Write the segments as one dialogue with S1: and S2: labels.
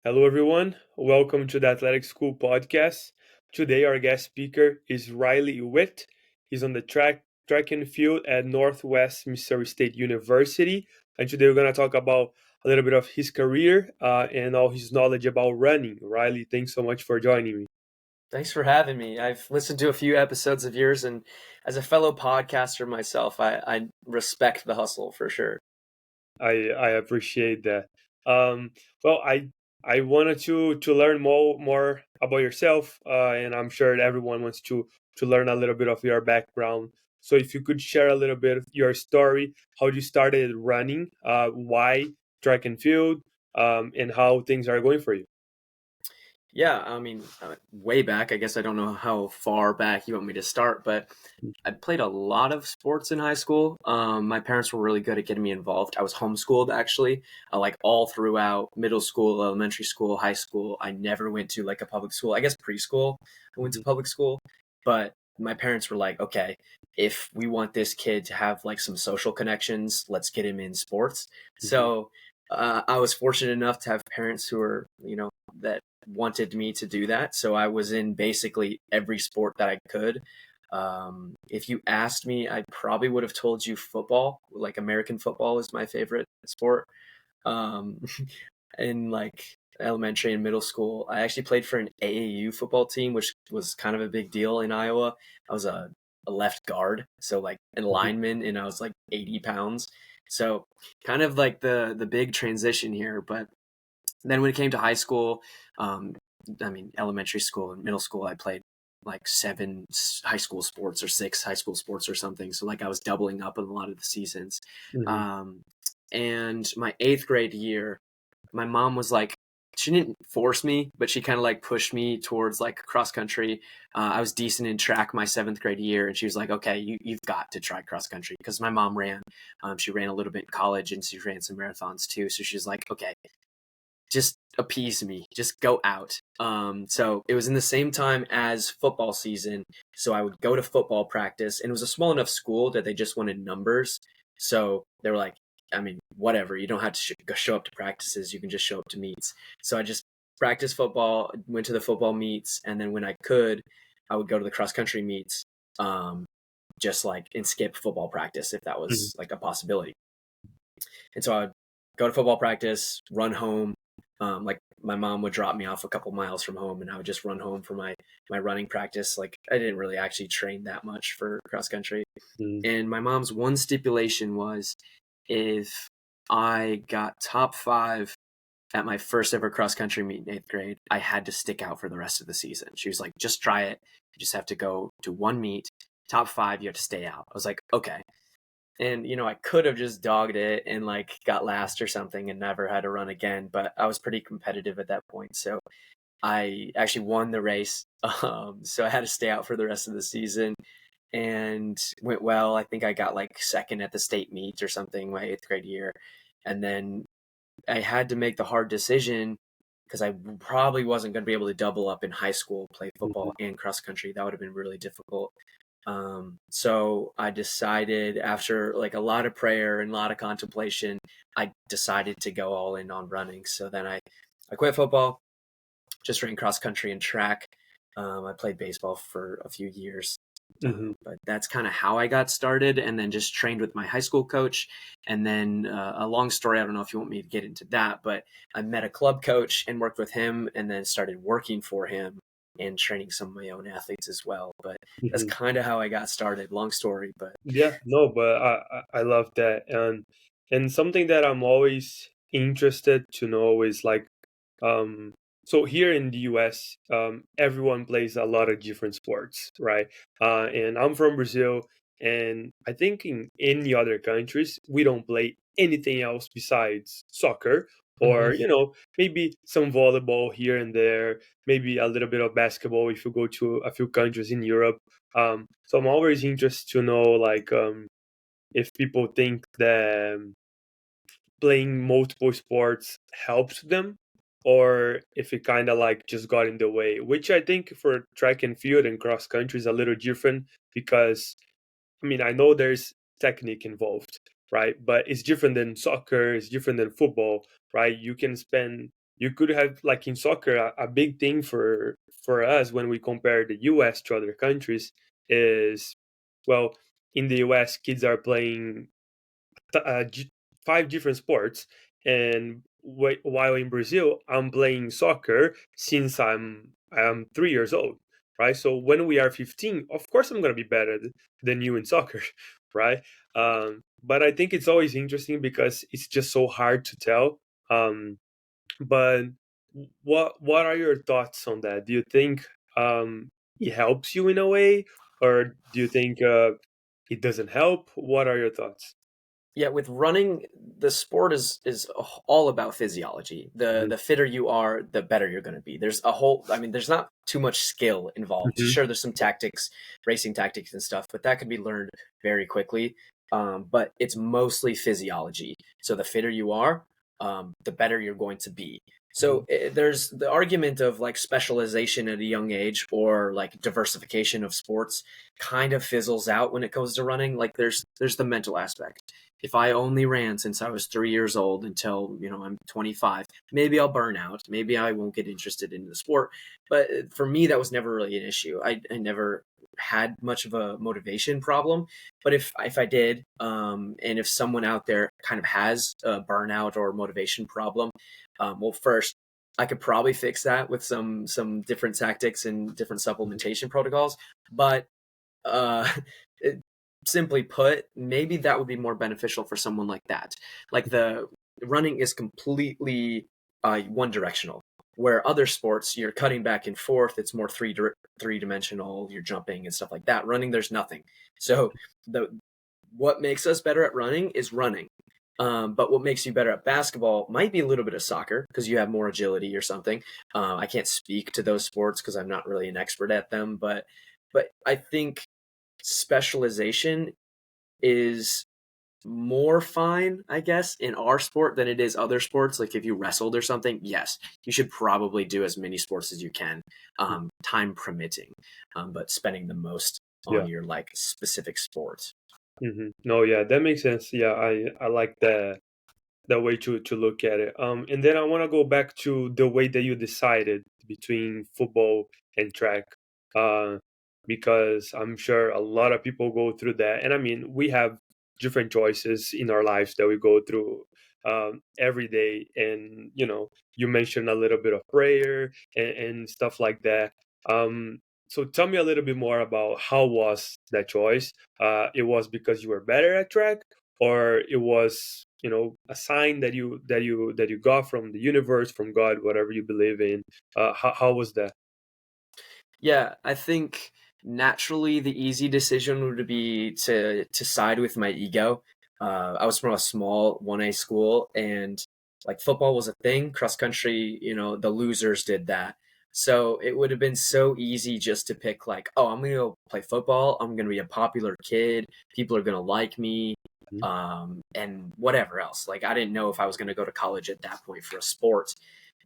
S1: Hello, everyone. Welcome to the Athletic School podcast. Today, our guest speaker is Riley Witt. He's on the track and field at Northwest Missouri State University. And today, we're going to talk about a little bit of his career and all his knowledge about running. Riley, thanks so much for joining me.
S2: Thanks for having me. I've listened to a few episodes of yours, and as a fellow podcaster myself, I respect the hustle for sure.
S1: I appreciate that. Um, well, I wanted to learn more about yourself, and I'm sure that everyone wants to learn a little bit of your background. So if you could share a little bit of your story, how you started running, why track and field, and how things are going for you.
S2: Yeah, I mean, way back, I guess I don't know how far back you want me to start, but I played a lot of sports in high school. My parents were really good at getting me involved. I was homeschooled actually, like all throughout middle school, elementary school, high school. I never went to like a public school. I guess preschool, I went to public school, but my parents were like, okay, if we want this kid to have like some social connections, let's get him in sports.
S1: Mhm.
S2: So I was fortunate enough to have parents who were, that wanted me to do that. So I was in basically every sport that I could. If you asked me, I probably would have told you football. Like American football is my favorite sport. Um, in like elementary and middle school, I actually played for an AAU football team, which was kind of a big deal in Iowa. I was a left guard, so like an
S1: Mhm.
S2: lineman, and I was like 80 pounds. So kind of like the big transition here. But then when it came to high school, um, I mean, elementary school and middle school, I played like high school sports or six high school sports or something. So like I was doubling up in a lot of the seasons.
S1: Mhm.
S2: Um, and my eighth grade year, my mom was like, she didn't force me, but she kind of like pushed me towards like cross country. I was decent in track my seventh grade year, and she was like, "Okay, you've got to try cross country," because my mom ran. She ran a little bit in college, and she ran some marathons too. So she's like, "Okay, just appease me, just go out." So it was in the same time as football season. So I would go to football practice, and it was a small enough school that they just wanted numbers. So they were like, I mean, whatever, you don't have to show up to practices, you can just show up to meets. So I just practiced football, went to the football meets, and then when I could, I would go to the cross country meets, um, just like and skip football practice if that
S1: Mhm.
S2: was like a possibility. And so I would go to football practice, run home. Like my mom would drop me off a couple miles from home, and I would just run home for my running practice. Like I didn't really actually train that much for cross country.
S1: Mhm.
S2: And my mom's one stipulation was if I got top five at my first ever cross country meet in eighth grade, I had to stick out for the rest of the season. She was like, just try it. You just have to go to one meet. Top five, you have to stay out. I was like, okay. And I could have just dogged it and like got last or something and never had to run again, but I was pretty competitive at that point. So I actually won the race. So I had to stay out for the rest of the season and went well. I think I got like second at the state meet or something my eighth grade year. And then I had to make the hard decision because I probably wasn't going to be able to double up in high school, play
S1: Mhm.
S2: football and cross country. That would have been really difficult. So I decided after like a lot of prayer and a lot of contemplation, I decided to go all in on running. So then I quit football, just ran cross country and track. I played baseball for a few years.
S1: Mhm.
S2: But that's kind of how I got started, and then just trained with my high school coach. And then a long story, I don't know if you want me to get into that, but I met a club coach and worked with him, and then started working for him and training some of my own athletes as well. But that's
S1: Mhm.
S2: kind of how I got started. Long story, but
S1: Yeah, no, but I love that, and something that I'm always interested to know is like, um, so here in the U.S., everyone plays a lot of different sports, right? And I'm from Brazil, and I think in any other countries we don't play anything else besides soccer, or
S2: Mhm.
S1: maybe some volleyball here and there, maybe a little bit of basketball if you go to a few countries in Europe. So I'm always interested to know, like, if people think that playing multiple sports helps them, or if it kind of like just got in the way. Which I think for track and field and cross country is a little different because I mean I know there's technique involved, right? But it's different than soccer. It's different than football, right? You can spend you could have, like in soccer, a big thing for us when we compare the US to other countries is, well, in the US kids are playing uh, 5 different sports, and while in Brazil I'm playing soccer since I'm 3 years old, right? So when we are 15, of course I'm gonna be better than you in soccer, right? But I think it's always interesting because it's just so hard to tell. But what are your thoughts on that? Do you think it helps you in a way, or do you think it doesn't help? What are your thoughts?
S2: Yeah, with running, the sport is all about physiology.
S1: Hmm.
S2: The fitter you are, the better you're going to be. There's a whole, I mean, there's not too much skill involved.
S1: Hmm.
S2: Sure, there's some tactics, racing tactics and stuff, but that can be learned very quickly. But it's mostly physiology. So the fitter you are, the better you're going to be. So there's the argument of like specialization at a young age or like diversification of sports kind of fizzles out when it comes to running. Like there's the mental aspect. If I only ran since I was 3 years old until, I'm 25, maybe I'll burn out. Maybe I won't get interested in the sport. But for me, that was never really an issue. I never had much of a motivation problem. But if I did, and if someone out there kind of has a burnout or motivation problem, well, first, I could probably fix that with some different tactics and different supplementation protocols. But uh, it, simply put, maybe that would be more beneficial for someone like that. Like the running is completely one directional, where other sports you're cutting back and forth. It's more three dimensional. You're jumping and stuff like that. Running, there's nothing. So the what makes us better at running is running. But what makes you better at basketball might be a little bit of soccer because you have more agility or something. I can't speak to those sports because I'm not really an expert at them, but I think specialization is more fine, I guess, in our sport than it is other sports. Like if you wrestled or something, yes, you should probably do as many sports as you can, time permitting, but spending the most on
S1: Yeah.
S2: your like specific sport.
S1: No, yeah, that makes sense. Yeah, I like that way to look at it. And then I want to go back to the way that you decided between football and track, uh, because I'm sure a lot of people go through that. And I mean, we have different choices in our lives that we go through every day. And you mentioned a little bit of prayer and stuff like that. Um, so tell me a little bit more about how was that choice. It was because you were better at track, or it was a sign that you got from the universe, from God, whatever you believe in. How was that?
S2: Yeah, I think naturally the easy decision would be to side with my ego. I was from a small 1A school, and like football was a thing. Cross country, the losers did that. So it would have been so easy just to pick like, oh, I'm gonna go play football. I'm gonna be a popular kid. People are gonna like me,
S1: Mhm.
S2: and whatever else. Like I didn't know if I was gonna go to college at that point for a sport,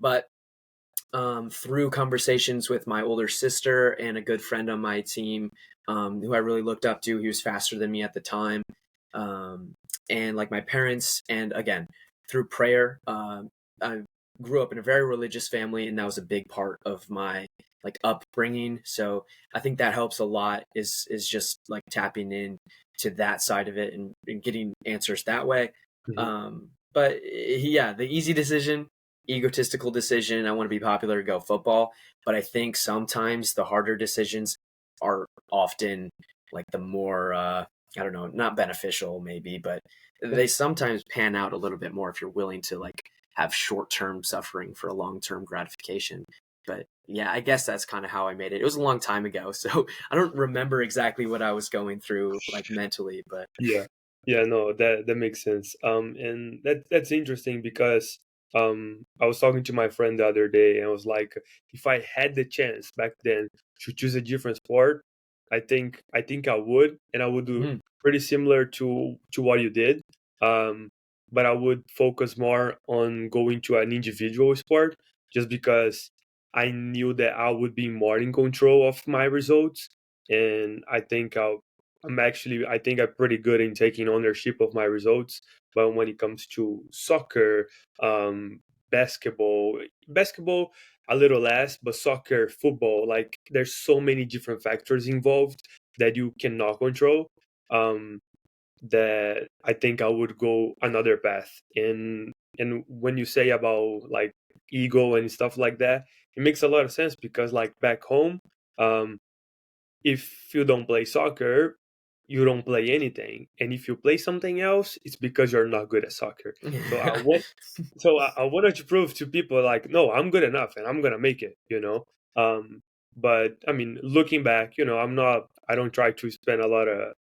S2: but through conversations with my older sister and a good friend on my team, who I really looked up to. He was faster than me at the time. Um, and like my parents, and again, through prayer, I grew up in a very religious family, and that was a big part of my like upbringing. So I think that helps a lot is just like tapping in to that side of it and getting answers that way.
S1: Mhm.
S2: But yeah, the easy decision, egotistical decision. I want to be popular, go football. But I think sometimes the harder decisions are often like the more, I don't know, not beneficial maybe, but
S1: Yeah.
S2: they sometimes pan out a little bit more if you're willing to like have short term suffering for a long term gratification. But yeah, I guess that's kind of how I made it. It was a long time ago, so I don't remember exactly what I was going through like mentally, but
S1: Yeah. Yeah, no, that makes sense. And that's interesting because I was talking to my friend the other day, and I was like, if I had the chance back then to choose a different sport, I think I would, and I would do
S2: mm,
S1: pretty similar to what you did. Um, but I would focus more on going to an individual sport, just because I knew that I would be more in control of my results, and I think I'm pretty good in taking ownership of my results. But when it comes to soccer, basketball, basketball a little less, but soccer, football, like there's so many different factors involved that you cannot control. Um, that I think I would go another path. And when you say about like ego and stuff like that, it makes a lot of sense because like back home, um, if you don't play soccer, you don't play anything. And if you play something else, it's because you're not good at soccer. So I wanted to prove to people like, no, I'm good enough and I'm gonna make it. But I mean, looking back, I don't try to spend a lot of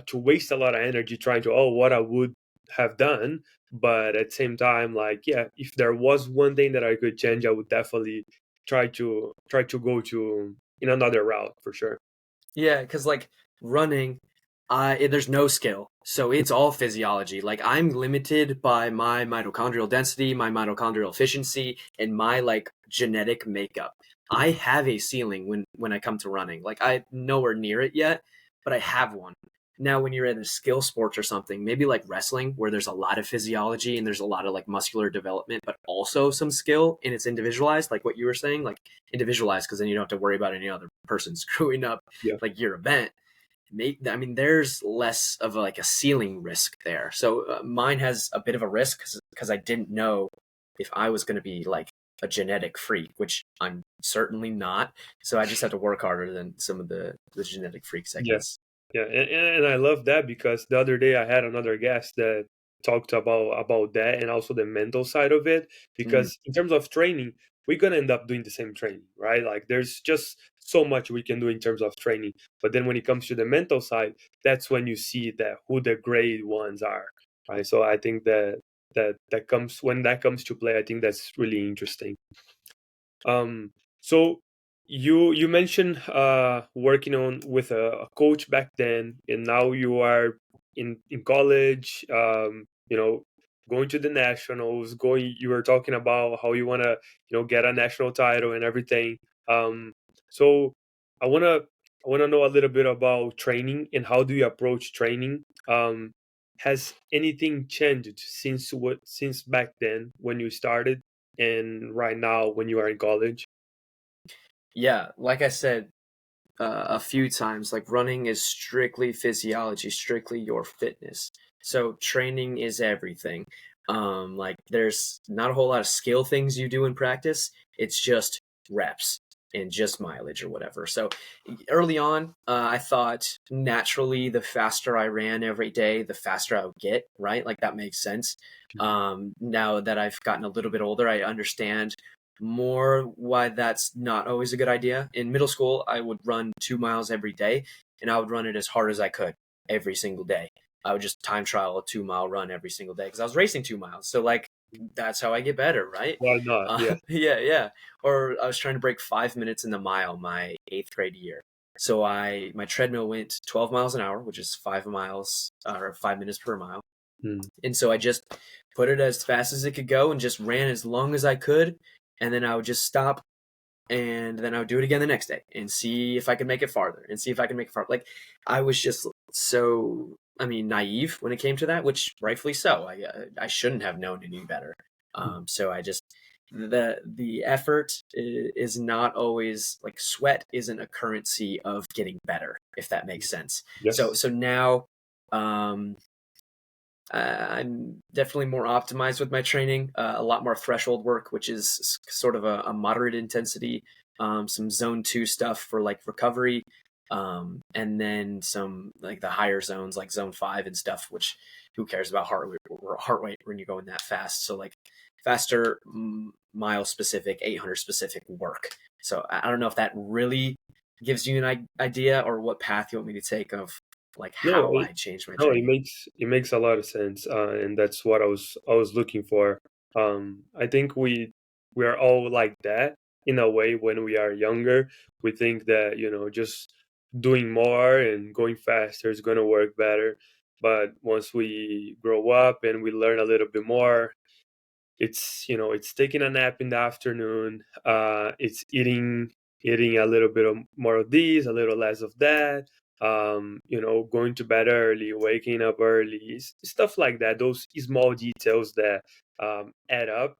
S1: to waste a lot of energy trying to what I would have done. But at the same time, like yeah, if there was one thing that I could change, I would definitely try to go to in another route for sure.
S2: Yeah, because like running, there's no skill, so it's all physiology. Like I'm limited by my mitochondrial density, my mitochondrial efficiency, and my like genetic makeup. I have a ceiling when I come to running. Like I'm nowhere near it yet, but I have one. Now, when you're in a skill sports or something, maybe like wrestling, where there's a lot of physiology and there's a lot of like muscular development, but also some skill and it's individualized, like what you were saying, like individualized, because then you don't have to worry about any other person screwing up
S1: Yeah.
S2: like your event. I mean, there's less of like a ceiling risk there. So mine has a bit of a risk because I didn't know if I was going to be like a genetic freak, which I'm certainly not. So I just have to work harder than some of the genetic freaks, I
S1: Yeah.
S2: guess.
S1: Yeah, and I love that because the other day I had another guest that talked about that and also the mental side of it.
S2: Mm.
S1: Because in terms of training, we're gonna end up doing the same training, right? Like there's just so much we can do in terms of training. But then when it comes to the mental side, that's when you see that who the great ones are, right? So I think that comes when that comes to play. I think that's really interesting. So you mentioned working on with a coach back then, and now you are in college. Going to the nationals. Going, you were talking about how you wanna get a national title and everything. So I wanna know a little bit about training and how do you approach training. Has anything changed since back then when you started? And right now when you are in college?
S2: Yeah, like I said a few times, like running is strictly physiology, strictly your fitness. So training is everything. Like there's not a whole lot of skill things you do in practice. It's just reps and just mileage or whatever. So early on, I thought naturally the faster I ran every day, the faster I would get, right? Like that makes sense. Now that I've gotten a little bit older, I understand more why that's not always a good idea. In middle school, I would run 2 miles every day, and I would run it as hard as I could every single day. I would just time trial a 2 mile run every single day because I was racing 2 miles. So like that's how I get better, right?
S1: Why not? Yeah.
S2: Yeah, yeah. Or I was trying to break 5 minutes in the mile my eighth grade year. So my treadmill went 12 miles an hour, which is 5 miles or 5 minutes per mile.
S1: Mm.
S2: And so I just put it as fast as it could go and just ran as long as I could. And then I would just stop and then I would do it again the next day and see if I could make it farther and see if I could make it farther. Like I was just so, I mean, naive when it came to that, which rightfully so. I shouldn't have known any better. So I just the effort is not always like sweat isn't a currency of getting better, if that makes sense. So
S1: Yes.
S2: so now um, I'm definitely more optimized with my training, a lot more threshold work, which is sort of a moderate intensity, some zone two stuff for like recovery, and then some like the higher zones like zone five and stuff, which who cares about heart rate when you're going that fast. So like faster mile specific, 800 specific work. So I don't know if that really gives you an idea or what path you want me to take of like
S1: No,
S2: how I changed my
S1: no, it
S2: training.
S1: makes a lot of sense, and that's what I was looking for. I think we are all like that in a way when we are younger. We think that just doing more and going faster is going to work better. But once we grow up and we learn a little bit more, it's taking a nap in the afternoon, it's eating a little bit more of these, a little less of that, going to bed early, waking up early, stuff like that, those small details that add up.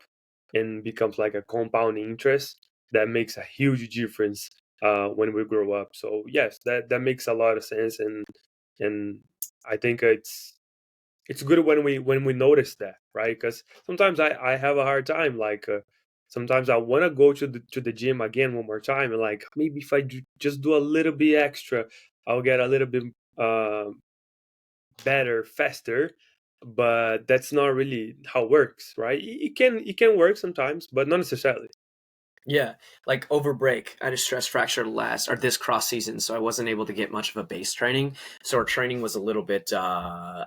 S1: and becomes like a compound interest that makes a huge difference when we grow up. So yes, that makes a lot of sense, and I think it's good when we notice that, right? Because sometimes I have a hard time, like sometimes I want to go to the gym again one more time, and like maybe if I just do a little bit extra, I'll get a little bit uh, better faster. But that's not really how it works, right? It can work sometimes, but not necessarily.
S2: Yeah, like over break, I had a stress fracture this cross season, so I wasn't able to get much of a base training. So our training was a little bit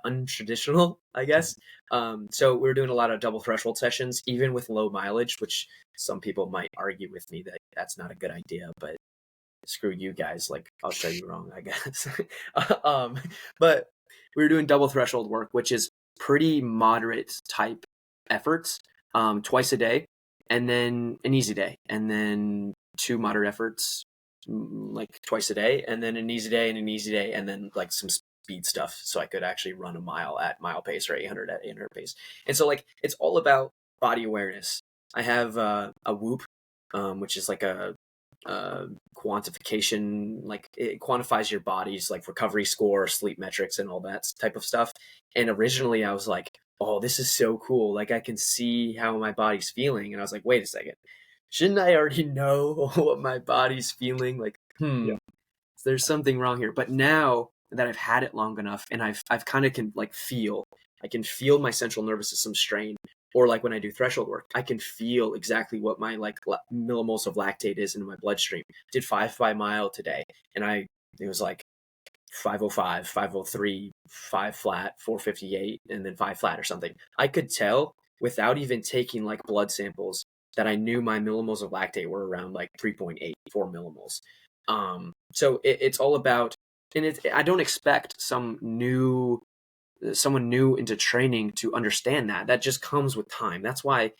S2: untraditional, I guess. So we were doing a lot of double threshold sessions, even with low mileage, which some people might argue with me that that's not a good idea, but screw you guys. Like, I'll show you wrong, I guess. um, but we were doing double threshold work, which is pretty moderate type efforts, twice a day, and then an easy day, and then two moderate efforts, like twice a day, and then an easy day and an easy day, and then like some speed stuff, so I could actually run a mile at mile pace or 800 at 800 pace. And so like it's all about body awareness. I have a Whoop, which is like a uh, quantification, like it quantifies your body's like recovery score, sleep metrics, and all that type of stuff. And originally I was like, oh, this is so cool. Like I can see how my body's feeling. And I was like, wait a second, shouldn't I already know what my body's feeling? Like,
S1: Yeah.
S2: there's something wrong here. But now that I've had it long enough and I've kind of can like I can feel my central nervous system strain, or like when I do threshold work, I can feel exactly what my like millimoles of lactate is in my bloodstream. Did 5 by mile today, and it was like 505, 503, 5 flat, 458, and then 5 flat or something. I could tell without even taking like blood samples that I knew my millimoles of lactate were around like 3.8, 4 millimoles. So it's all about, and I don't expect someone new into training to understand that. That just comes with time. That's why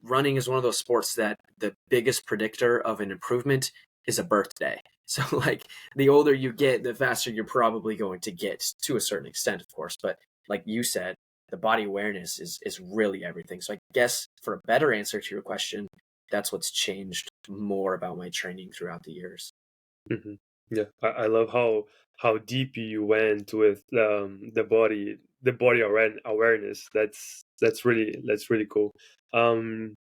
S2: running is one of those sports that the biggest predictor of an improvement is a birthday. So like the older you get, the faster you're probably going to get, to a certain extent, of course. But like you said, the body awareness is really everything. So I guess for a better answer to your question, that's what's changed more about my training throughout the years.
S1: Hmm. Yeah, I love how deep you went with the body awareness. That's really cool. Um,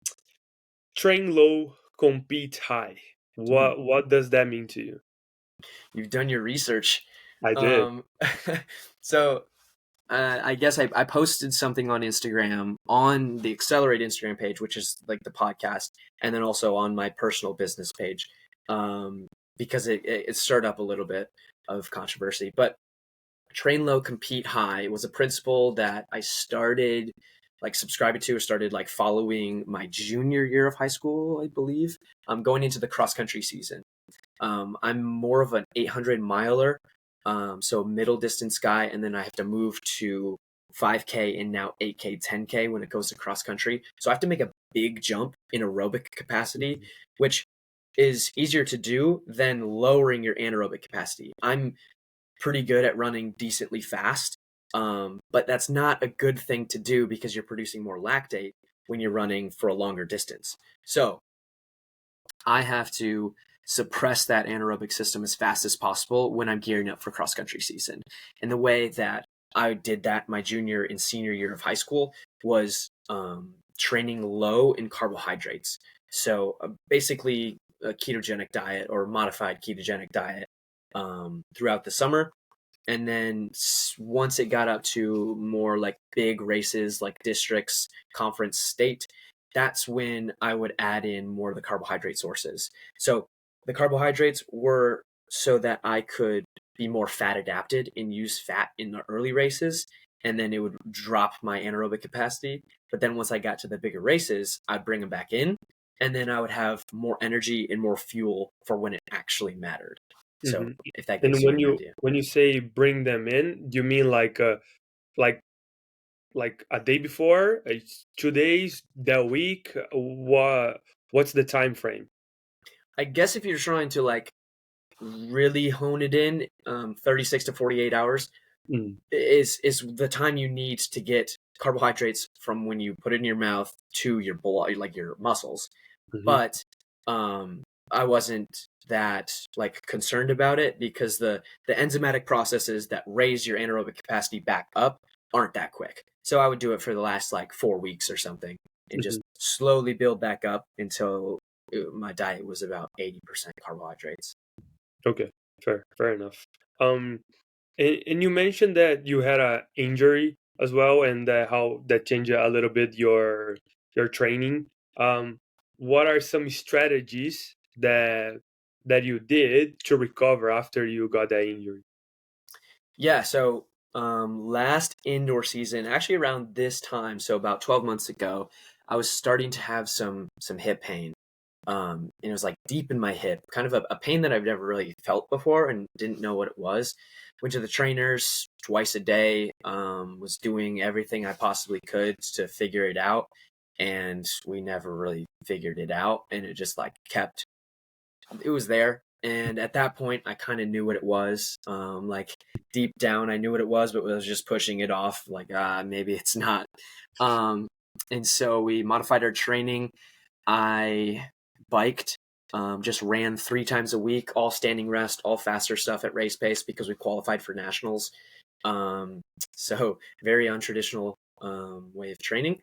S1: Train low, compete high.
S2: Mm.
S1: What does that mean to you?
S2: You've done your research.
S1: I did.
S2: Um, so I guess I posted something on Instagram on the Accelerate Instagram page, which is like the podcast, and then also on my personal business page, um, because it stirred up a little bit of controversy. But train low, compete high was a principle that I started like subscribing to, or started like following my junior year of high school, I believe. Going into the cross country season. I'm more of an 800 miler, so middle distance guy, and then I have to move to 5K and now 8K, 10K when it goes to cross country. So I have to make a big jump in aerobic capacity, which is easier to do than lowering your anaerobic capacity. I'm pretty good at running decently fast, but that's not a good thing to do because you're producing more lactate when you're running for a longer distance. So I have to suppress that anaerobic system as fast as possible when I'm gearing up for cross country season. And the way that I did that my junior and senior year of high school was training low in carbohydrates. So basically, a ketogenic diet or modified ketogenic diet throughout the summer. And then once it got up to more like big races, like districts, conference, state, that's when I would add in more of the carbohydrate sources. So the carbohydrates were so that I could be more fat adapted and use fat in the early races. And then it would drop my anaerobic capacity. But then once I got to the bigger races, I'd bring them back in. And then I would have more energy and more fuel for when it actually mattered. So
S1: Hmm.
S2: if that gives
S1: And
S2: you
S1: when
S2: an
S1: you
S2: idea.
S1: when you say bring them in, do you mean like like a day before, 2 days, that week? What's the time frame?
S2: I guess if you're trying to like really hone it in, 36 to 48 hours,
S1: Mm.
S2: is the time you need to get carbohydrates from when you put it in your mouth to your blood, like your muscles.
S1: Hmm.
S2: But I wasn't that like concerned about it because the enzymatic processes that raise your anaerobic capacity back up aren't that quick. So I would do it for the last like 4 weeks or something and
S1: Hmm.
S2: just slowly build back up until my diet was about 80% carbohydrates.
S1: Okay, fair enough. Um, and you mentioned that you had a injury as well, and that how that changed a little bit your training. Um, what are some strategies that you did to recover after you got that injury?
S2: Yeah, so last indoor season, actually around this time, so about 12 months ago, I was starting to have some hip pain. And it was like deep in my hip, kind of a pain that I've never really felt before and didn't know what it was. Went to the trainers twice a day, was doing everything I possibly could to figure it out. And we never really figured it out. And it just like kept, it was there. And at that point, I kind of knew what it was. Like deep down, I knew what it was, but was just pushing it off. Like, maybe it's not. Um, and so we modified our training. I biked, just ran 3 times a week, all standing rest, all faster stuff at race pace because we qualified for nationals. Um, so very untraditional way of training,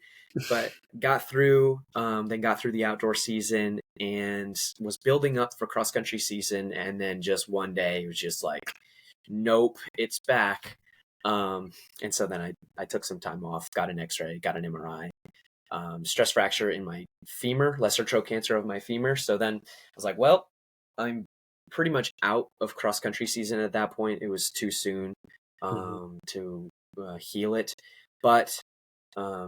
S2: but got through, then got through the outdoor season and was building up for cross country season. And then just one day it was just like, nope, it's back. And so then I took some time off, got an x-ray, got an MRI, stress fracture in my femur, lesser trochanter of my femur. So then I was like, well, I'm pretty much out of cross country season at that point. It was too soon
S1: Hmm.
S2: to heal it. But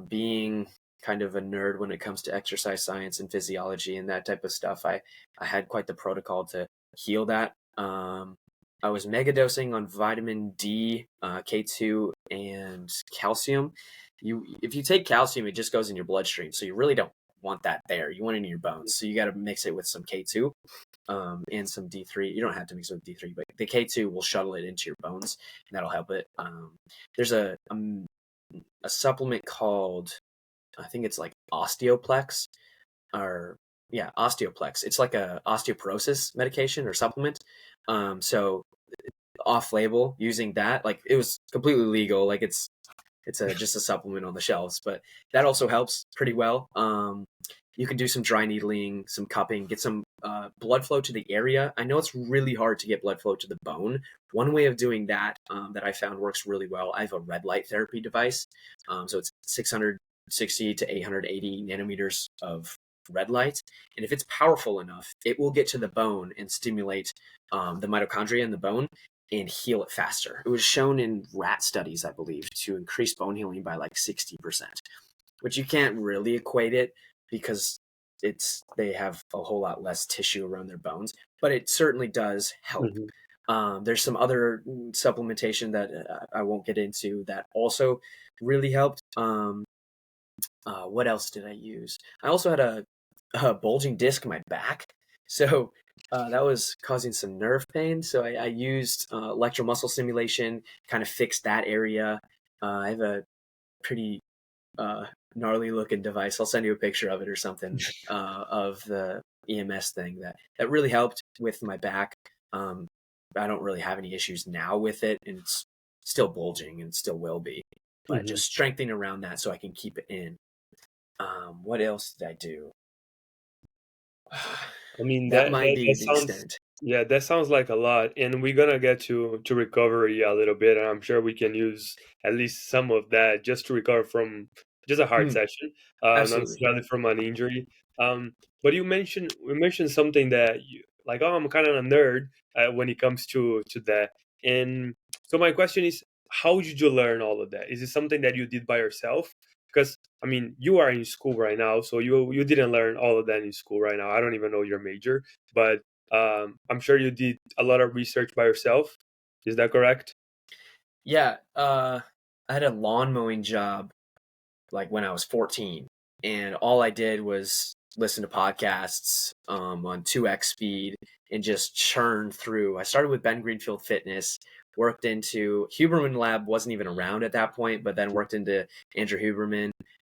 S2: being kind of a nerd when it comes to exercise science and physiology and that type of stuff, I had quite the protocol to heal that. I was mega dosing on vitamin D, K2, and calcium. If you take calcium, it just goes in your bloodstream, so you really don't want that there. You want it in your bones, so you got to mix it with some K2 and some D3. You don't have to mix it with D3, but the K2 will shuttle it into your bones, and that'll help it. There's a supplement called, I think it's like Osteoplex, or yeah, Osteoplex. It's like a osteoporosis medication or supplement. So off label using that, like it was completely legal. Like it's just a supplement on the shelves, but that also helps pretty well. You can do some dry needling, some cupping, get some blood flow to the area. I know it's really hard to get blood flow to the bone. One way of doing that that I found works really well. I have a red light therapy device, so it's 660 to 880 nanometers of red light, and if it's powerful enough, it will get to the bone and stimulate the mitochondria in the bone and heal it faster. It was shown in rat studies, I believe, to increase bone healing by like 60%, which you can't really equate it because they have a whole lot less tissue around their bones, but it certainly does help.
S1: Hmm.
S2: There's some other supplementation that I won't get into that also really helped. What else did I use? I also had a bulging disc in my back, so that was causing some nerve pain. So I used electromuscle stimulation, kind of fixed that area. I have a pretty uh, gnarly looking device. I'll send you a picture of it or something of the EMS thing that really helped with my back. Um, I don't really have any issues now with it, and it's still bulging and still will be, but
S1: Hmm.
S2: just strengthening around that so I can keep it in. What else did I do?
S1: I mean
S2: That might
S1: that
S2: be the
S1: sounds,
S2: extent.
S1: yeah, that sounds like a lot, and we're gonna get to recovery a little bit, and I'm sure we can use at least some of that just to recover from just a hard
S2: Mm,
S1: session, not
S2: absolutely.
S1: necessarily from an injury. But you mentioned something that you like. Oh, I'm kind of a nerd when it comes to that, and so my question is, how did you learn all of that? Is it something that you did by yourself? Because I mean, you are in school right now, so you didn't learn all of that in school right now. I don't even know your major, but I'm sure you did a lot of research by yourself. Is that correct?
S2: Yeah, I had a lawn mowing job like when I was 14, and all I did was listen to podcasts on 2x speed and just churn through. I started with Ben Greenfield Fitness, worked into Huberman Lab, wasn't even around at that point, but then worked into Andrew Huberman,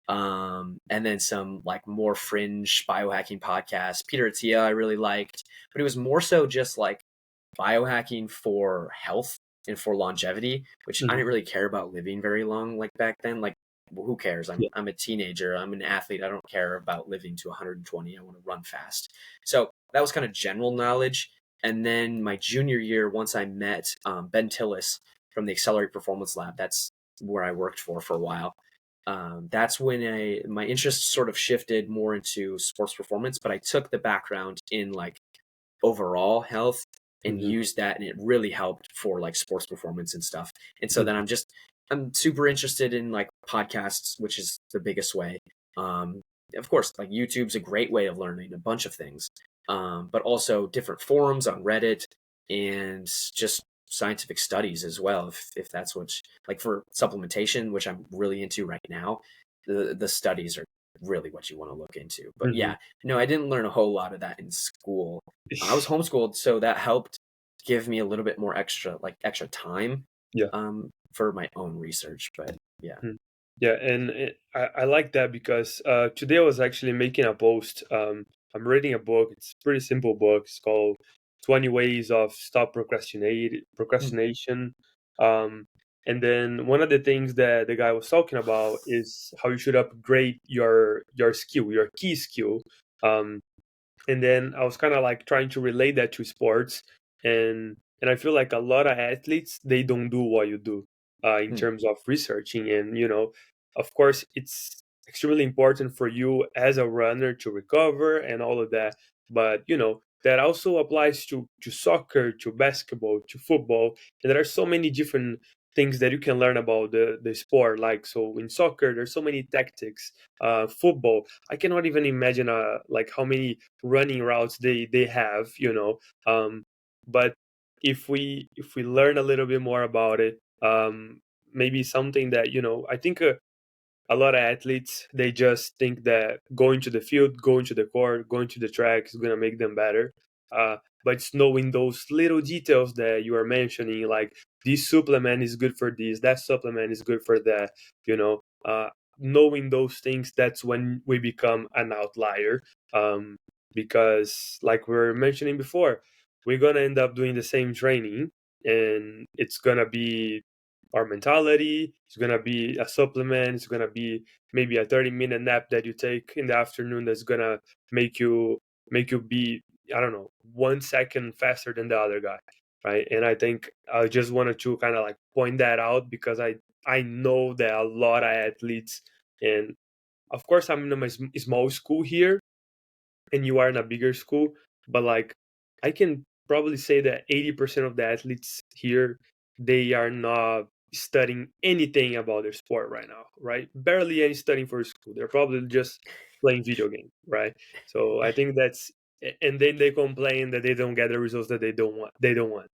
S2: and then some like more fringe biohacking podcasts. Peter Attia I really liked, but it was more so just like biohacking for health and for longevity, which I
S1: Mhm.
S2: didn't really care about living very long like back then. Like, well, who cares?
S1: Yeah.
S2: I'm a teenager. I'm an athlete. I don't care about living to 120. I want to run fast. So that was kind of general knowledge. And then my junior year, once I met Ben Tillis from the Accelerate Performance Lab, that's where I worked for a while. That's when my interest sort of shifted more into sports performance, but I took the background in like overall health and
S1: Mhm.
S2: used that, and it really helped for like sports performance and stuff. And so then
S1: Mhm.
S2: I'm super interested in like podcasts, which is the biggest way. Of course, like YouTube's a great way of learning a bunch of things, but also different forums on Reddit and just scientific studies as well. If that's what, like for supplementation, which I'm really into right now, the studies are really what you want to look into. But
S1: Mhm.
S2: yeah, no, I didn't learn a whole lot of that in school. I was homeschooled, so that helped give me a little bit more extra time
S1: Yeah.
S2: for my own research. But yeah.
S1: Mm. Yeah, and I like that because today I was actually making a post. I'm reading a book. It's a pretty simple book. It's called 20 Ways of Stop
S2: Mm,
S1: Procrastination. Um, and then one of the things that the guy was talking about is how you should upgrade your skill, your key skill. Um, and then I was kind of like trying to relate that to sports, and I feel like a lot of athletes they don't do what you do in
S2: mm,
S1: terms of researching, and of course, it's extremely important for you as a runner to recover and all of that, but that also applies to soccer, to basketball, to football, and there are so many different things that you can learn about the sport. Like, so in soccer there's so many tactics. Football, I cannot even imagine like how many running routes they have. But if we learn a little bit more about it, maybe something that I think a lot of athletes they just think that going to the field, going to the court, going to the track is going to make them better, but it's knowing those little details that you are mentioning, like this supplement is good for this, that supplement is good for that, you know uh, knowing those things, that's when we become an outlier, um, because like we were mentioning before, we're going to end up doing the same training, and it's going to be our mentality, it's going to be a supplement, it's going to be maybe a 30-minute nap that you take in the afternoon that's going to make you be, I don't know, 1 second faster than the other guy, right? And I think I just wanted to kind of like point that out because I know that a lot of athletes, and of course I'm in a small school here and you are in a bigger school, but like I can probably say that 80% of the athletes here, they are not studying anything about their sport right now, right? Barely any studying for school. They're probably just playing video game, right? So I think and then they complain that they don't get the results that they don't want.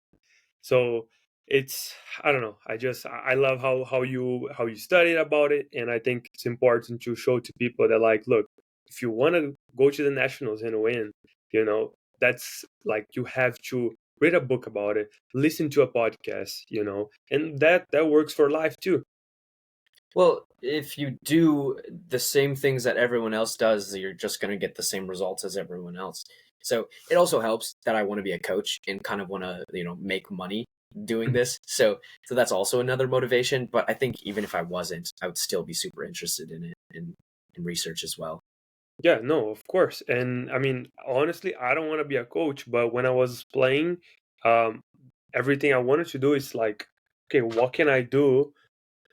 S1: So it's, I don't know, I love how you studied about it, and I think it's important to show to people that, like, look, if you want to go to the nationals and win, you know that's like, you have to read a book about it, listen to a podcast, and that works for life too.
S2: Well, if you do the same things that everyone else does, you're just going to get the same results as everyone else. So it also helps that I want to be a coach and kind of want to, make money doing this. So that's also another motivation. But I think even if I wasn't, I would still be super interested in it and in research as well.
S1: Yeah, no, of course. And I mean, honestly, I don't want to be a coach, but when I was playing, um, everything I wanted to do is like, okay, what can I do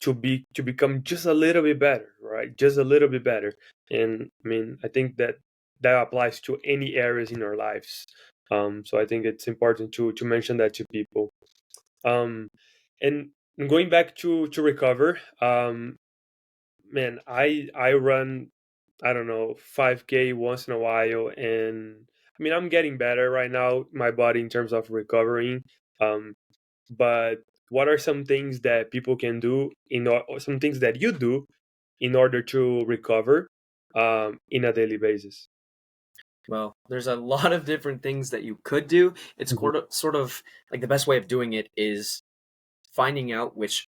S1: to become just a little bit better, right? Just a little bit better. And I mean, I think that applies to any areas in our lives. So I think it's important to mention that to people. Um, and going back to recover, man, I run, I don't know, 5K once in a while, and I mean, I'm getting better right now, my body, in terms of recovering. Um, but what are some things that people can do or some things that you do in order to recover in a daily basis?
S2: Well, there's a lot of different things that you could do. It's
S1: Mhm.
S2: sort of like the best way of doing it is finding out which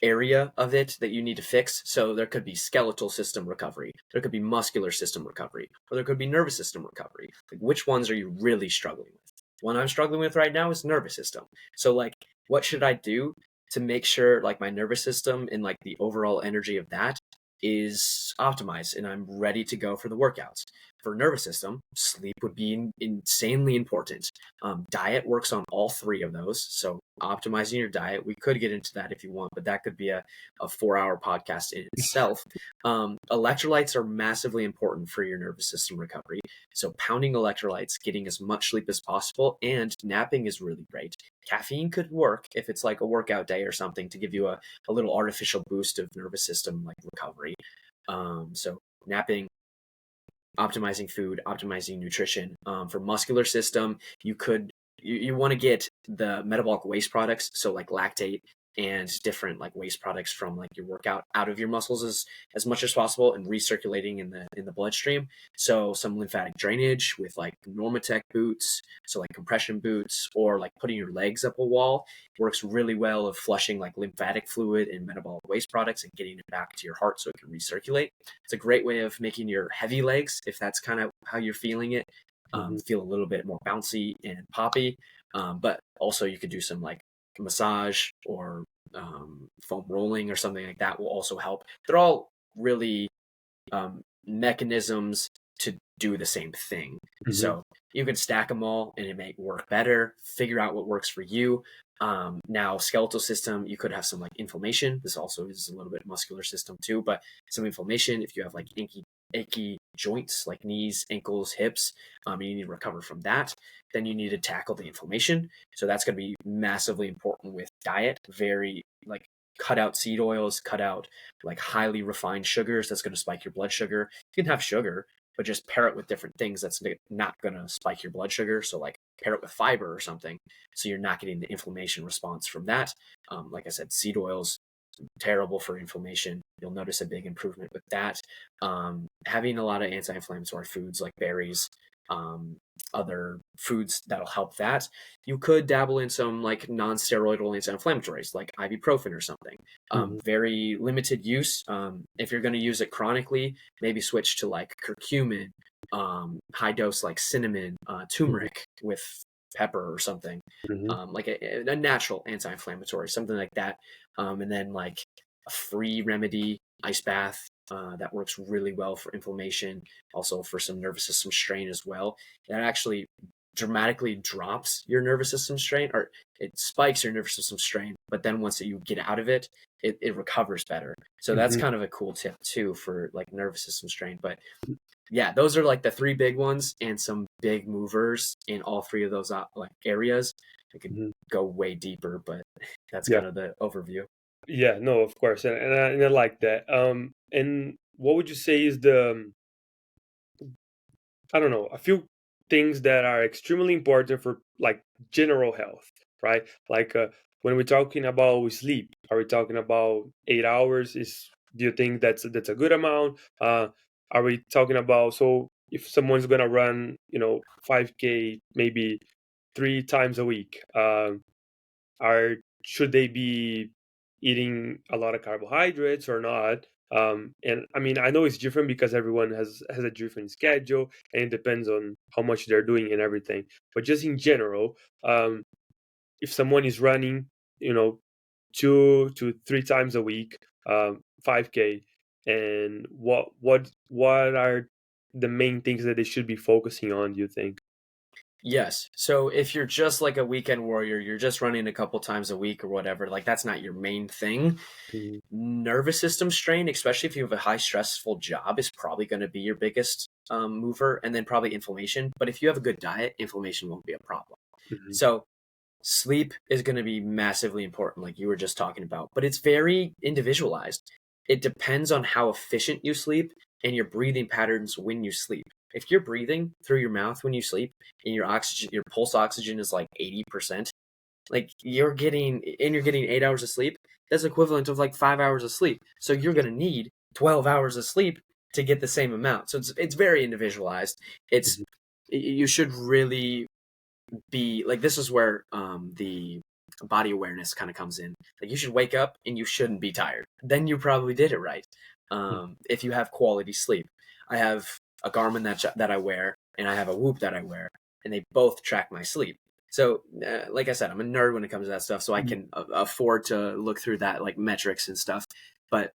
S2: area of it that you need to fix. So there could be skeletal system recovery, there could be muscular system recovery, or there could be nervous system recovery. Like, which ones are you really struggling with? One I'm struggling with right now is nervous system. So like, what should I do to make sure like my nervous system and like the overall energy of that is optimized and I'm ready to go for the workouts? For nervous system, sleep would be insanely important. Diet works on all three of those. So optimizing your diet, we could get into that if you want, but that could be a 4-hour podcast in itself. Electrolytes are massively important for your nervous system recovery. So pounding electrolytes, getting as much sleep as possible, and napping is really great. Caffeine could work if it's like a workout day or something to give you a little artificial boost of nervous system like recovery. So napping, optimizing food, optimizing nutrition. For muscular system, you want to get the metabolic waste products, so like lactate and different like waste products from like your workout out of your muscles as much as possible and recirculating in the bloodstream. So some lymphatic drainage with like Normatec boots, so like compression boots, or like putting your legs up a wall works really well of flushing like lymphatic fluid and metabolic waste products and getting it back to your heart so it can recirculate. It's a great way of making your heavy legs, if that's kind of how you're feeling it, feel a little bit more bouncy and poppy. But also you could do some like massage or foam rolling or something like that will also help. They're all really mechanisms to do the same thing. So you can stack them all and it may work better. Figure out what works for you. Now, skeletal system, you could have some like inflammation. This also is a little bit muscular system too, but some inflammation. If you have like achy joints like knees, ankles, hips, you need to recover from that. Then you need to tackle the inflammation. So that's going to be massively important with diet. Very like cut out seed oils, cut out like highly refined sugars. That's going to spike your blood sugar. You can have sugar, but just pair it with different things that's not going to spike your blood sugar. So like pair it with fiber or something, so you're not getting the inflammation response from that. Like I said, seed oils, terrible for inflammation. You'll notice a big improvement with that. Having a lot of anti-inflammatory foods like berries, other foods that'll help that. You could dabble in some like non-steroidal anti-inflammatories like ibuprofen or something. Very limited use. If you're going to use it chronically, maybe switch to like curcumin, high dose like cinnamon, turmeric with pepper or something, like a natural anti-inflammatory, something like that. And then like a free remedy, ice bath, that works really well for inflammation, also for some nervous system strain as well. That actually dramatically drops your nervous system strain, or it spikes your nervous system strain, but then once you get out of it, it recovers better. So that's kind of a cool tip too for like nervous system strain. But yeah, those are like the three big ones and some big movers in all three of those like areas. I could go way deeper, but that's kind of the overview.
S1: Yeah, no, of course, and I like that. And what would you say is I don't know, a few things that are extremely important for like general health, right? Like when we're talking about sleep, are we talking about 8 hours? Do you think that's a good amount? Are we talking about, so if someone's gonna run, 5K maybe 3 times a week, are should they be eating a lot of carbohydrates or not? And I mean, I know it's different because everyone has a different schedule and it depends on how much they're doing and everything. But just in general, if someone is running, 2 to 3 times a week, 5K, and what are the main things that they should be focusing on, do you think?
S2: Yes. So if you're just like a weekend warrior, you're just running a couple times a week or whatever, like that's not your main thing.
S1: Mhm.
S2: Nervous system strain, especially if you have a high stressful job, is probably going to be your biggest mover, and then probably inflammation. But if you have a good diet, inflammation won't be a problem.
S1: Mhm.
S2: So sleep is going to be massively important, like you were just talking about, but it's very individualized. It depends on how efficient you sleep and your breathing patterns when you sleep. If you're breathing through your mouth when you sleep and your pulse oxygen is like 80%, like you're getting 8 hours of sleep, that's equivalent of like 5 hours of sleep. So you're going to need 12 hours of sleep to get the same amount. So it's very individualized. It's,
S1: Mhm.
S2: you should really be like, this is where the body awareness kind of comes in. Like you should wake up and you shouldn't be tired. Then you probably did it right. If you have quality sleep. I have a Garmin that I wear, and I have a Whoop that I wear, and they both track my sleep. So, like I said, I'm a nerd when it comes to that stuff, so I can afford to look through that, like metrics and stuff. But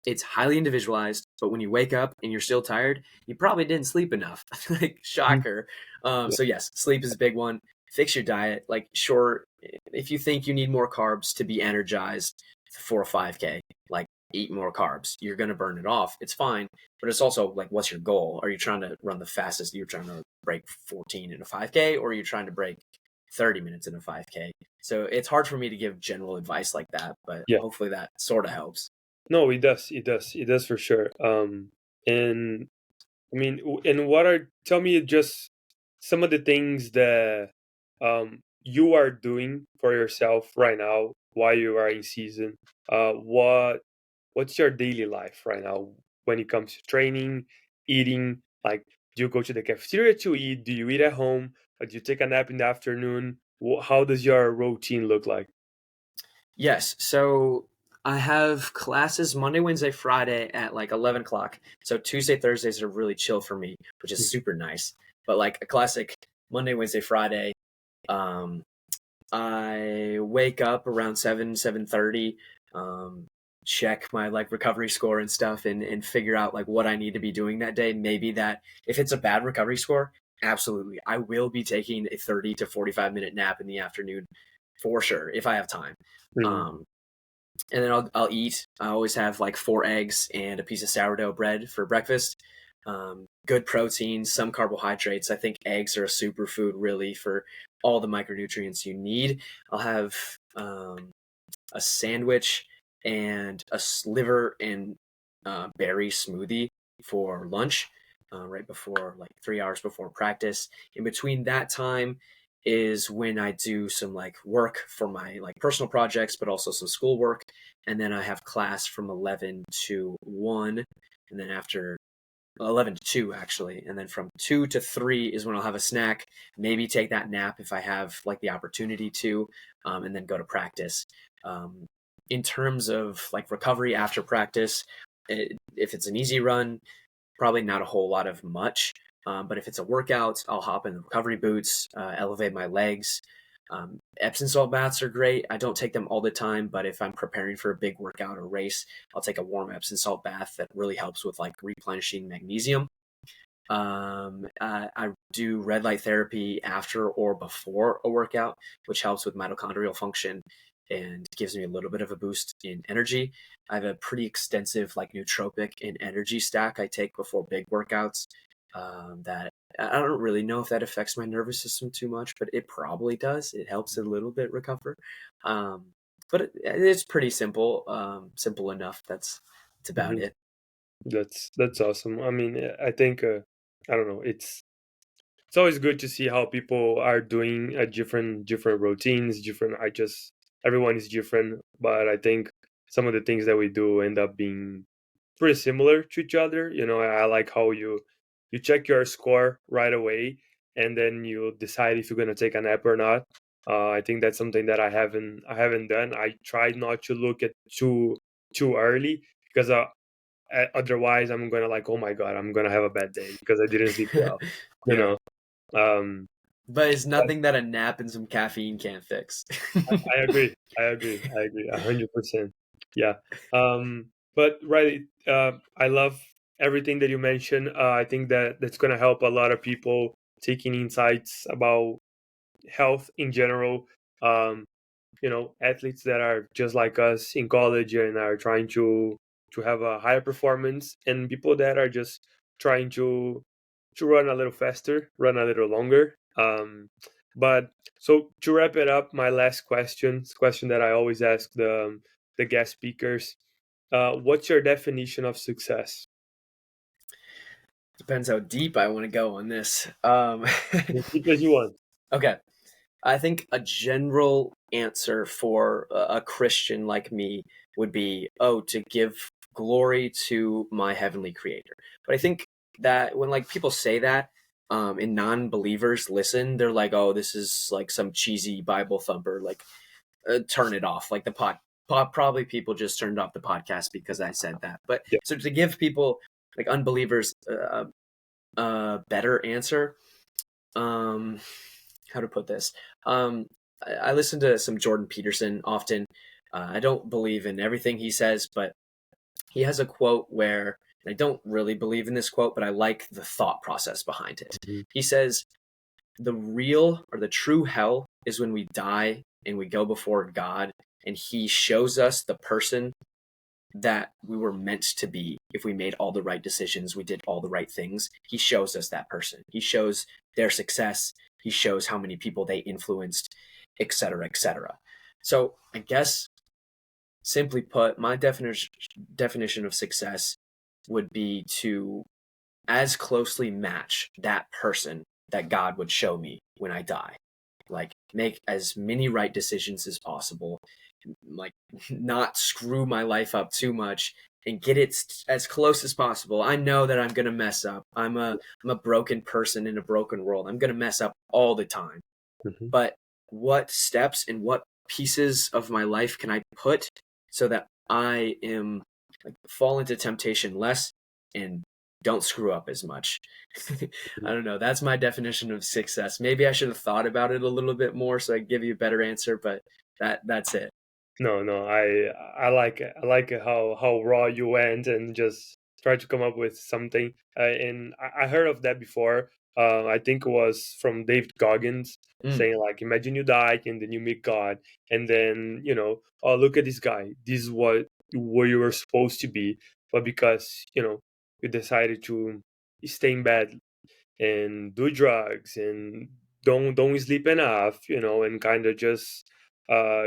S2: it's highly individualized. But when you wake up and you're still tired, you probably didn't sleep enough. Like, shocker. So yes, sleep is a big one. Fix your diet. Like, sure, if you think you need more carbs to be energized for a 5K, like eat more carbs. You're going to burn it off. It's fine. But it's also like, what's your goal? Are you trying to run the fastest? You're trying to break 14 in a 5K, or are you trying to break 30 minutes in a 5K? So it's hard for me to give general advice like that, but
S1: Yeah.
S2: hopefully that sort of helps.
S1: No, it does. It does. It does for sure. And I mean, and tell me just some of the things that you are doing for yourself right now while you are in season. What's your daily life right now when it comes to training, eating? Like, do you go to the cafeteria to eat? Do you eat at home? Or do you take a nap in the afternoon? How does your routine look like?
S2: Yes. So I have classes Monday, Wednesday, Friday at like 11 o'clock. So Tuesday, Thursdays are really chill for me, which is super nice. But like a classic Monday, Wednesday, Friday, um, I wake up around 7:30, check my like recovery score and stuff, and figure out like what I need to be doing that day. Maybe that if it's a bad recovery score, absolutely. I will be taking a 30 to 45-minute nap in the afternoon for sure if I have time.
S1: Mhm.
S2: Um, and then I'll eat. I always have like 4 eggs and a piece of sourdough bread for breakfast. Good protein, some carbohydrates. I think eggs are a superfood really for all the micronutrients you need. I'll have a sandwich and a liver and berry smoothie for lunch, right before, like 3 hours before practice. In between that time is when I do some like work for my like personal projects, but also some school work. And then I have class from 11 to 1. And then after 11 to 2 actually, and then from 2 to 3 is when I'll have a snack, maybe take that nap if I have like the opportunity to, and then go to practice. um, in terms of like recovery after practice, if it's an easy run, probably not a whole lot of much. But if it's a workout, I'll hop in the recovery boots, elevate my legs. Epsom salt baths are great. I don't take them all the time, but if I'm preparing for a big workout or race, I'll take a warm Epsom salt bath that really helps with like replenishing magnesium. I do red light therapy after or before a workout, which helps with mitochondrial function and gives me a little bit of a boost in energy. I have a pretty extensive like nootropic and energy stack I take before big workouts. That I don't really know if that affects my nervous system too much, but it probably does. It helps a little bit recover. Um, but it's pretty simple, simple enough. That's about
S1: Mhm.
S2: it.
S1: That's awesome. I mean, I think I don't know. It's always good to see how people are doing different routines. Different. Everyone is different, but I think some of the things that we do end up being pretty similar to each other. I like how you check your score right away, and then you decide if you're gonna take a nap or not. I think that's something that I haven't done. I try not to look at too early because otherwise I'm gonna like, oh my god, I'm gonna have a bad day because I didn't sleep well. You
S2: Yeah.
S1: know. Um,
S2: But it's nothing that a nap and some caffeine can't fix.
S1: I agree. I agree. 100%. Yeah. But right, I love everything that you mentioned. I think that that's gonna help a lot of people taking insights about health in general. Um, athletes that are just like us in college and are trying to have a higher performance, and people that are just trying to run a little faster, run a little longer. But so to wrap it up, my last question that I always ask the guest speakers: what's your definition of success?
S2: Depends how deep I want to go on this.
S1: As deep as you want.
S2: Okay. I think a general answer for a Christian like me would be, oh, to give glory to my heavenly creator. But I think that when like people say that, and non-believers listen, they're like, oh, this is like some cheesy Bible thumper. Like turn it off. Like probably people just turned off the podcast because I said that. But
S1: Yeah.
S2: so to give people like unbelievers a better answer, how to put this? I listen to some Jordan Peterson often. I don't believe in everything he says, but he has a quote where I don't really believe in this quote, but I like the thought process behind it.
S1: Mhm.
S2: He says, the real or the true hell is when we die and we go before God and he shows us the person that we were meant to be. If we made all the right decisions, we did all the right things, he shows us that person. He shows their success. He shows how many people they influenced, etc., etc. So I guess, simply put, my definition of success would be to as closely match that person that God would show me when I die. Like, make as many right decisions as possible, like, not screw my life up too much, and get it as close as possible. I know that I'm gonna mess up. I'm a broken person in a broken world. I'm gonna mess up all the time.
S1: Mhm.
S2: But what steps and what pieces of my life can I put so that I am like, fall into temptation less and don't screw up as much? I don't know. That's my definition of success. Maybe I should have thought about it a little bit more so I could give you a better answer, but that's it.
S1: No, no, I like it. I like it how raw you went and just try to come up with something. And I heard of that before. I think it was from David Goggins
S2: Mm,
S1: saying like, imagine you die and then you meet God, and then oh, look at this guy. This is what you were supposed to be, but because you decided to stay in bed and do drugs and don't sleep enough, and kind of just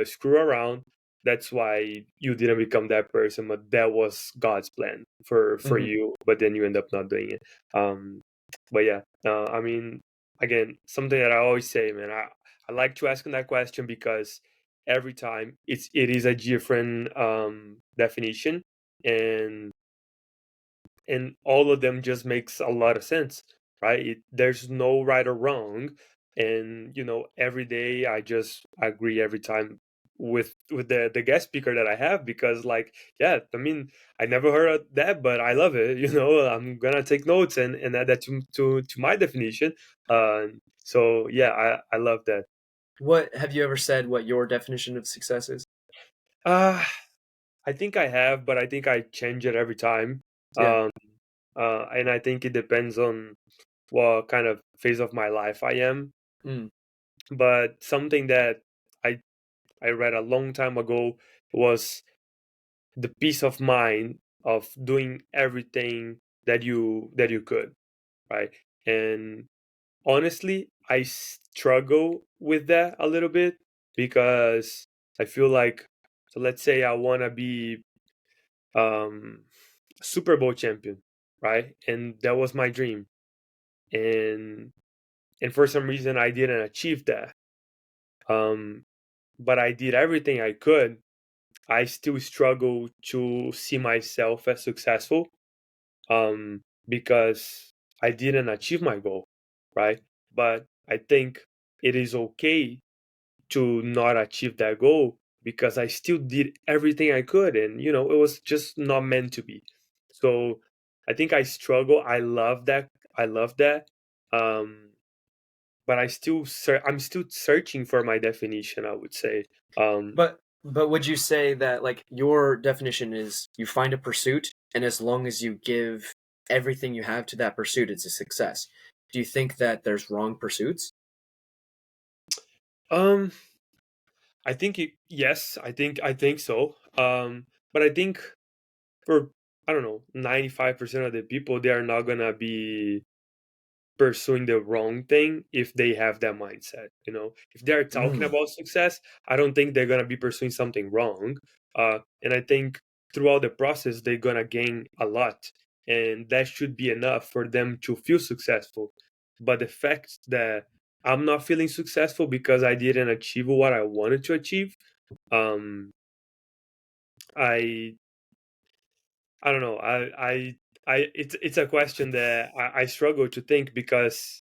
S1: screw around. That's why you didn't become that person, but that was God's plan for
S2: mhm.
S1: you. But then you end up not doing it. But yeah, I mean, again, something that I always say, man. I like to ask that question because every time it is a different definition, and all of them just makes a lot of sense, right? There's no right or wrong, and every day I just agree every time with the guest speaker that I have, because like, yeah, I mean, I never heard of that, but I love it. I'm gonna take notes and add that to my definition. So yeah, I love that.
S2: What have you ever said what your definition of success is?
S1: uh I think I have, but I think I change it every time.
S2: Yeah.
S1: um and I think it depends on what kind of phase of my life I am.
S2: Mm,
S1: But something that I I read a long time ago was the peace of mind of doing everything that you could, right? And honestly, I struggle with that a little bit because I feel like, so let's say I want to be um Super Bowl champion, right? And that was my dream. And for some reason I didn't achieve that. Um, but I did everything I could. I still struggle to see myself as successful, because I didn't achieve my goal, right? But I think it is okay to not achieve that goal because I still did everything I could, and it was just not meant to be. So I think I struggle. I love that. I love that. Um, but I'm still searching for my definition, I would say. Um,
S2: but would you say that like your definition is you find a pursuit and as long as you give everything you have to that pursuit, it's a success? Do you think that there's wrong pursuits?
S1: um, I think yes, I think so. But I think for, I don't know, 95% of the people, they are not gonna be pursuing the wrong thing if they have that mindset. If they're talking
S2: Mm.
S1: about success, I don't think they're gonna be pursuing something wrong. And I think throughout the process they're gonna gain a lot, and that should be enough for them to feel successful. But the fact that I'm not feeling successful because I didn't achieve what I wanted to achieve, um i I don't know. It's a question that I struggle to think, because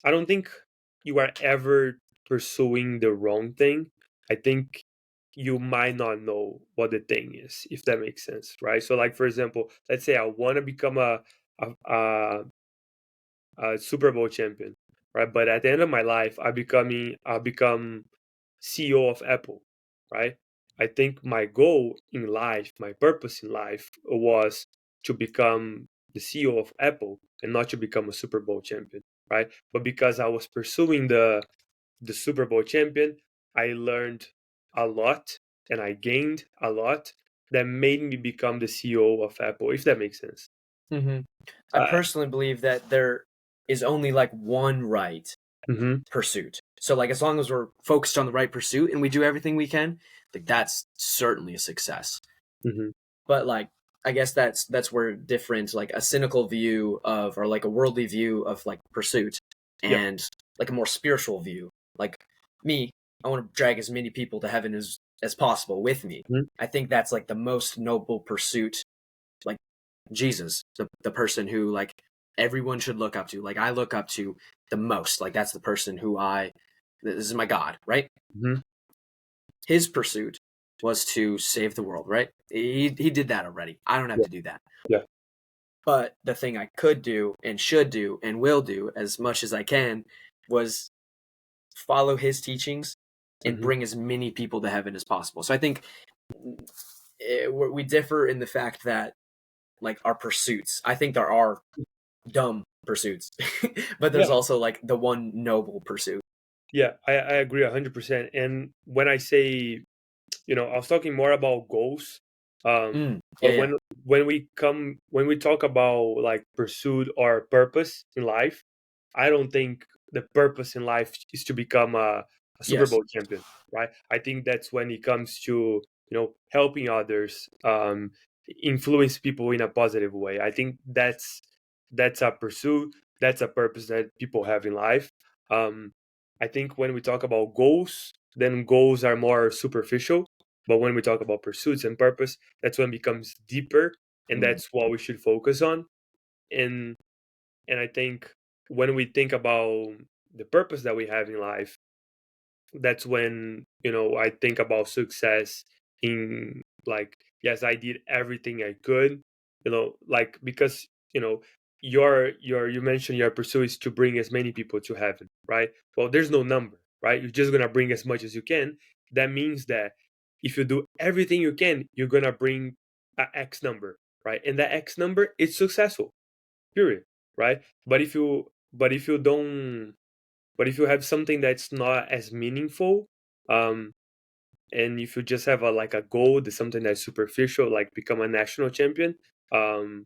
S1: I don't think you are ever pursuing the wrong thing. I think you might not know what the thing is, if that makes sense, right? So, like for example, let's say I want to become a Super Bowl champion, right? But at the end of my life, I become CEO of Apple, right? I think my goal in life, my purpose in life was to become the CEO of Apple and not to become a Super Bowl champion, right? But because I was pursuing the Super Bowl champion, I learned a lot and I gained a lot that made me become the CEO of Apple, if that makes sense.
S2: Mm-hmm. I
S1: Uh,
S2: personally believe that there is only like one right
S1: mhm,
S2: pursuit. So like as long as we're focused on the right pursuit and we do everything we can, like that's certainly a success.
S1: mhm,
S2: But like I guess that's where different like a cynical view of or like a worldly view of like pursuit
S1: yeah,
S2: and like a more spiritual view. Like me, I want to drag as many people to heaven as possible with me.
S1: mhm,
S2: I think that's like the most noble pursuit, like Jesus, the person who like everyone should look up to. Like I look up to the most. Like that's the person who this is my God, right?
S1: mhm,
S2: His pursuit was to save the world, right? He did that already. I don't have
S1: yeah,
S2: to do that.
S1: yeah,
S2: But the thing I could do and should do and will do as much as I can was follow his teachings and
S1: mhm,
S2: bring as many people to heaven as possible. So I think we differ in the fact that like our pursuits. I think there are dumb pursuits, but there's
S1: yeah.
S2: also like the one noble pursuit.
S1: Yeah, I agree 100%. And when I say, I was talking more about goals.
S2: Yeah,
S1: But
S2: yeah,
S1: when we talk about like pursuit or purpose in life, I don't think the purpose in life is to become a Super
S2: yes.
S1: Bowl champion, right? I think that's when it comes to, helping others, influence people in a positive way. I think that's a pursuit, that's a purpose that people have in life. Um, I think when we talk about goals, then goals are more superficial. But when we talk about pursuits and purpose, that's when it becomes deeper, and
S2: Mm.
S1: that's what we should focus on. And and I think when we think about the purpose that we have in life, that's when I think about success in, like, yes, I did everything I could, like, because you mentioned your pursuit is to bring as many people to heaven, right? Well, there's no number, right? You're just gonna bring as much as you can. That means that if you do everything you can, you're gonna bring a X number, right? And that X number is successful, period, right? But if you don't, but if you have something that's not as meaningful, um, and if you just have a goal, that's something that's superficial, like become a national champion, um,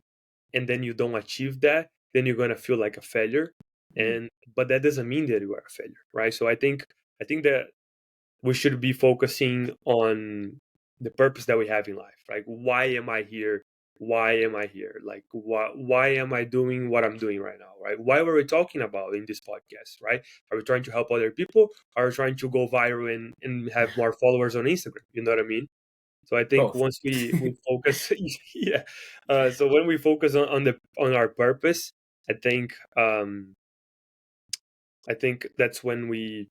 S1: and then you don't achieve that, then you're gonna feel like a failure.
S2: Mm.
S1: And but that doesn't mean that you are a failure, right? So I think that we should be focusing on the purpose that we have in life. Like, why am I here? Why am I here? Like, why am I doing what I'm doing right now? Right? Why were we talking about in this podcast? Right? Are we trying to help other people? Are we trying to go viral and have more followers on Instagram? You know what I mean? So I think
S2: Both.
S1: once we focus, yeah. So when we focus on our purpose, I think I think that's when we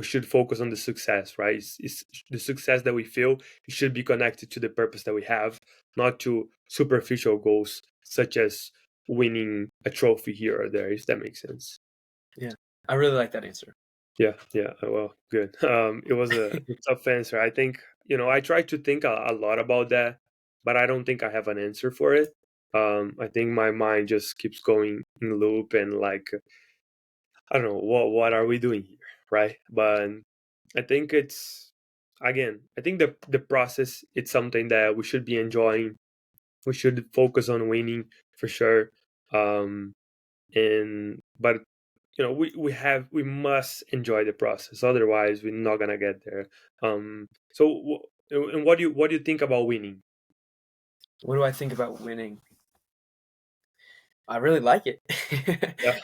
S1: should focus on the success, right? It's the success that we feel, it should be connected to the purpose that we have, not to superficial goals such as winning a trophy here or there, if that makes sense.
S2: Yeah, I really like that answer.
S1: Yeah, yeah. Well, good. It was a tough answer. I think, I try to think a lot about that, but I don't think I have an answer for it. I think my mind just keeps going in loop and, like, I don't know what are we doing here, right? But I think it's, again, I think the process, it's something that we should be enjoying. We should focus on winning for sure. Um, and but we must enjoy the process. Otherwise, we're not gonna get there. And what do you think about winning?
S2: What do I think about winning? I really like it.
S1: Yeah.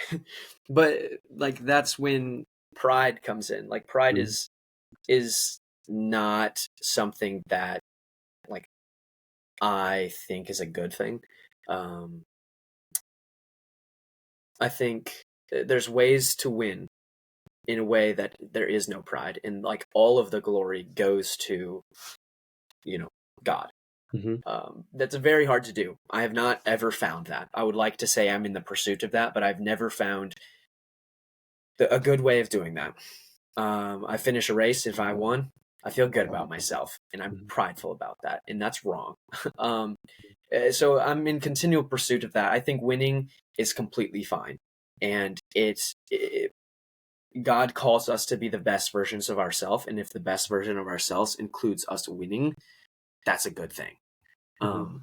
S2: But like that's when pride comes in. Like pride
S1: Mhm.
S2: is not something that like I think is a good thing. Um I think there's ways to win in a way that there is no pride, and like all of the glory goes to, God.
S1: Hmm.
S2: That's very hard to do. I have not ever found that. I would like to say I'm in the pursuit of that, but I've never found a good way of doing that. I finish a race. If I won, I feel good about myself, and I'm prideful about that, and that's wrong. um, so I'm in continual pursuit of that. I think winning is completely fine, and God calls us to be the best versions of ourselves, and if the best version of ourselves includes us winning, that's a good thing.
S1: Hmm.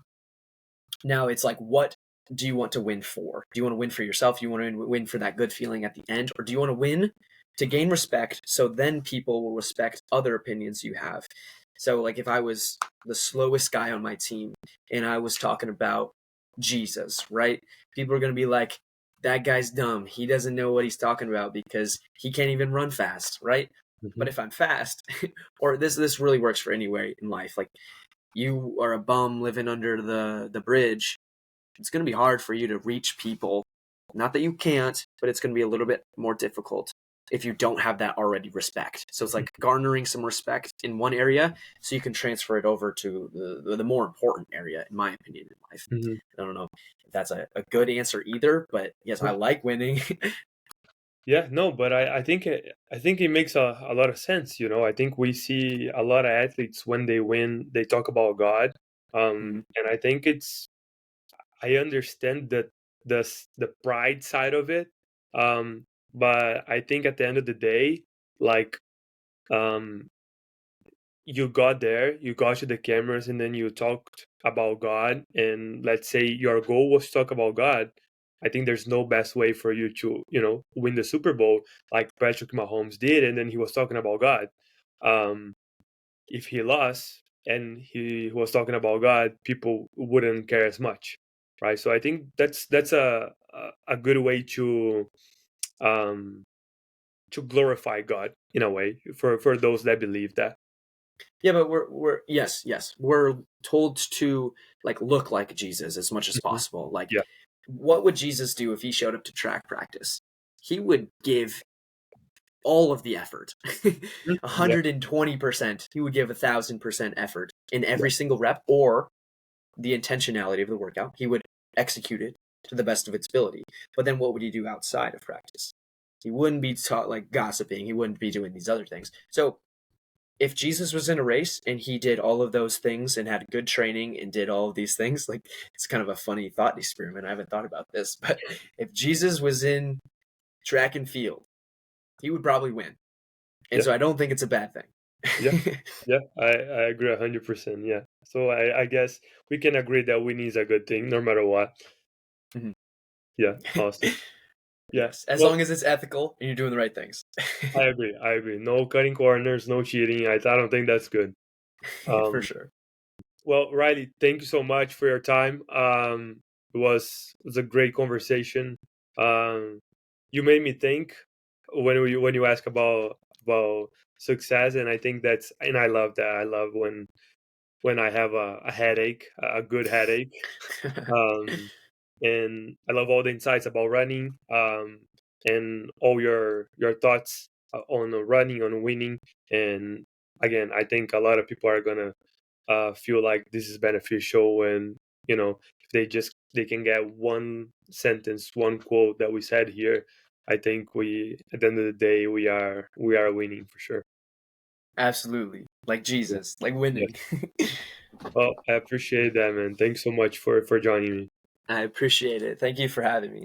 S2: Now it's like, what do you want to win for? Do you want to win for yourself? Do you want to win for that good feeling at the end? Or do you want to win to gain respect so then people will respect other opinions you have? So like if I was the slowest guy on my team and I was talking about Jesus, right? People are going to be like, that guy's dumb. He doesn't know what he's talking about because he can't even run fast, right?
S1: Hmm.
S2: But if I'm fast, or this really works for anywhere in life, like you are a bum living under the bridge, it's going to be hard for you to reach people. Not that you can't, but it's going to be a little bit more difficult if you don't have that already respect. So it's like garnering some respect in one area so you can transfer it over to the more important area, in my opinion, in life.
S1: Hmm.
S2: I don't know if that's a good answer either, but yes, I like winning.
S1: Yeah, no, but I think it makes a lot of sense. I think we see a lot of athletes when they win, they talk about God,
S2: Mhm.
S1: and I think I understand that the pride side of it, but I think at the end of the day, like, um, you got there, you got to the cameras, and then you talked about God. And let's say your goal was to talk about God. I think there's no best way for you to, win the Super Bowl like Patrick Mahomes did, and then he was talking about God. Um, if he lost and he was talking about God, people wouldn't care as much, right? So I think that's a good way um, to glorify God in a way for those that believe that.
S2: Yeah, but we're yes, we're told to like look like Jesus as much as
S1: Mhm.
S2: possible. Like,
S1: Yeah.
S2: what would Jesus do if he showed up to track practice? He would give all of the effort,
S1: Mhm. Yeah.
S2: 120%. He would give 1,000% effort in
S1: Yeah.
S2: every single rep, or the intentionality of the workout. He would execute it to the best of its ability. But then what would he do outside of practice? He wouldn't be taught like gossiping. He wouldn't be doing these other things. So if Jesus was in a race and he did all of those things and had good training and did all of these things, like it's kind of a funny thought experiment. I haven't thought about this, but if Jesus was in track and field, he would probably win. And
S1: Yeah.
S2: so I don't think it's a bad
S1: Yeah.
S2: thing.
S1: Yeah. I agree 100%. Yeah. So I guess we can agree that winning is a good thing no matter what.
S2: Mhm.
S1: Yeah. Awesome. Yeah.
S2: Yes, as
S1: Well,
S2: long as it's ethical and you're doing the right things.
S1: I agree. I agree. No cutting corners, no cheating. I don't think that's good.
S2: For
S1: Um,
S2: sure.
S1: well, Riley, thank you so much for your time. It was a great conversation. Um, you made me think when you ask about success, and I think and I love that. I love when I have a headache, a good headache. Um, and I love all the insights about running, and all your thoughts on running, on winning. And again, I think a lot of people are gonna feel like this is beneficial when if they can get one sentence, one quote that we said here. I think we at the end of the day we are winning for sure.
S2: Absolutely. Like
S1: Yeah.
S2: Jesus, like
S1: Yeah.
S2: winning.
S1: Well, I appreciate that, man. Thanks so much for joining me.
S2: I appreciate it. Thank you for having me.